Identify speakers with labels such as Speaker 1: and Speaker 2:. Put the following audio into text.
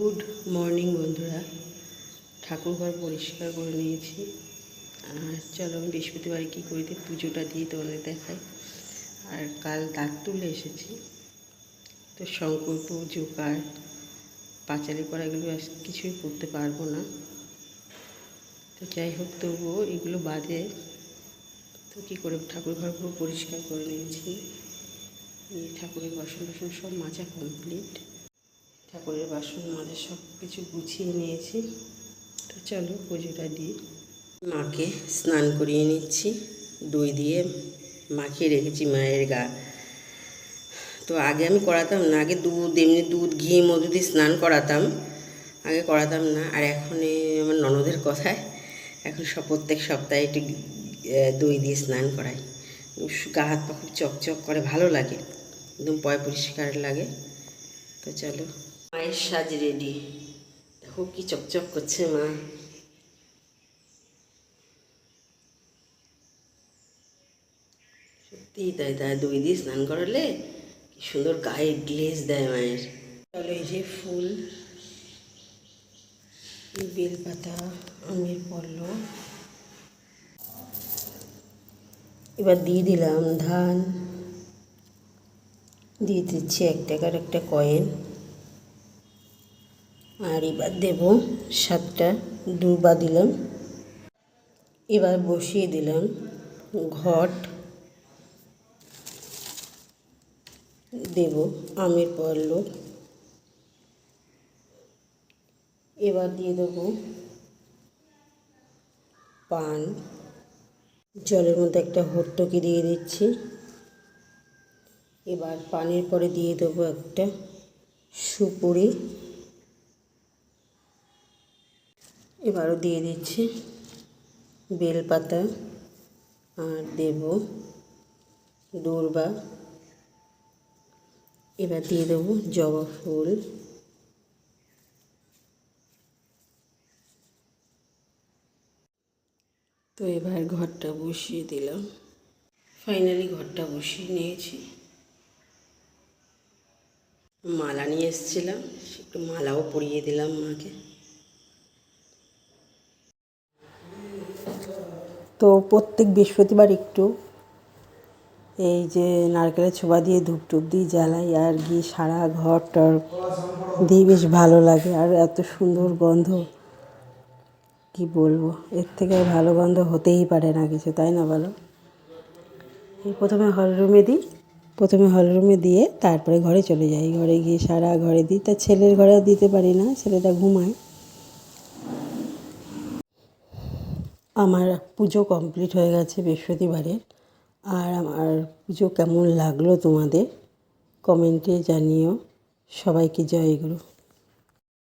Speaker 1: Good morning বন্ধুরা। ঠাকুরঘর পরিষ্কার করে নিয়েছি। আর চলো আমি বৃহস্পতিবারে কী করে দিই পুজোটা দিয়ে তোমাদের দেখাই। আর কাল দাঁত তুলে এসেছি, তো শঙ্কর জোকার পাঁচালি করা এগুলো কিছুই করতে পারবো না। তো যাই হোক, তবুও এগুলো বাদে তো কী করে ঠাকুরঘর পুরো পরিষ্কার করে নিয়েছি। ঠাকুরের বাসন সব মাজা কমপ্লিট। ঠাকুরের বাসন মাজা সব কিছু গুছিয়ে নিয়েছি। তো চলো পুজোটা দিই। মাকে স্নান করিয়ে নিচ্ছি, দই দিয়ে মাখিয়ে রেখেছি মায়ের গা। তো আগে আমি করাতাম না, আগে এমনি দুধ ঘি মধু দিয়ে স্নান করাতাম, আগে করাতাম না। আর এখন আমার ননদের কথায় এখন প্রত্যেক সপ্তাহে একটু দই দিয়ে স্নান করাই। গা হাত পা খুব চকচক করে, ভালো লাগে, একদম পয় পরিষ্কার লাগে। তো চলো, মায়ের সাজ রেডি। দেখো কি চকচক করছে মা। সত্যিই তাই দই দিয়ে স্নান করালে কি সুন্দর গায়ে গ্লেজ দেয় মায়ের। চলো, এই যে ফুল, বেলপাতা, আমের পল্লব, এবার দিয়ে দিলাম ধান, দিয়ে দিচ্ছি 1 টাকার একটা কয়েন। আর এবার দেব 7টা দুর্বা দিলাম। এবার বসিয়ে দিলাম ঘট, দেব আমের পল্লব। এবার দিয়ে দেবো পান, জলের মধ্যে একটা হর্তকি দিয়ে দিচ্ছি। এবার পানের পরে দিয়ে দেবো একটা সুপুরি। এবারও দিয়ে দিচ্ছি বেলপাতা, আর দেব দূর্বা। এবার দিয়ে দেবো জবা ফুল। তো এবার ঘরটা বসিয়ে দিলাম। ফাইনালি ঘরটা বসিয়ে নিয়েছি। মালা নিয়ে এসেছিলাম, একটু মালাও পরিয়ে দিলাম মাকে। তো প্রত্যেক বৃহস্পতিবার একটু এই যে নারকেলের ছোবা দিয়ে ধূপ টুপ দিয়ে জ্বালাই, আর গিয়ে সারা ঘরটার দিয়ে বেশ ভালো লাগে। আর এত সুন্দর গন্ধ, কি বলবো, এর থেকে ভালো গন্ধ হতেই পারে না কিছু, তাই না বলো? প্রথমে হলরুমে দিয়ে তারপরে ঘরে চলে যাই। ঘরে গিয়ে সারা ঘরে দিই। তা ছেলের ঘরে দিতে পারি না, ছেলেটা ঘুমায়। আমার পুজো কমপ্লিট হয়ে গেছে বৃহস্পতিবারের। আর আমার পুজো কেমন লাগলো তোমাদের কমেন্টে জানিও। সবাইকে জয় গুরু।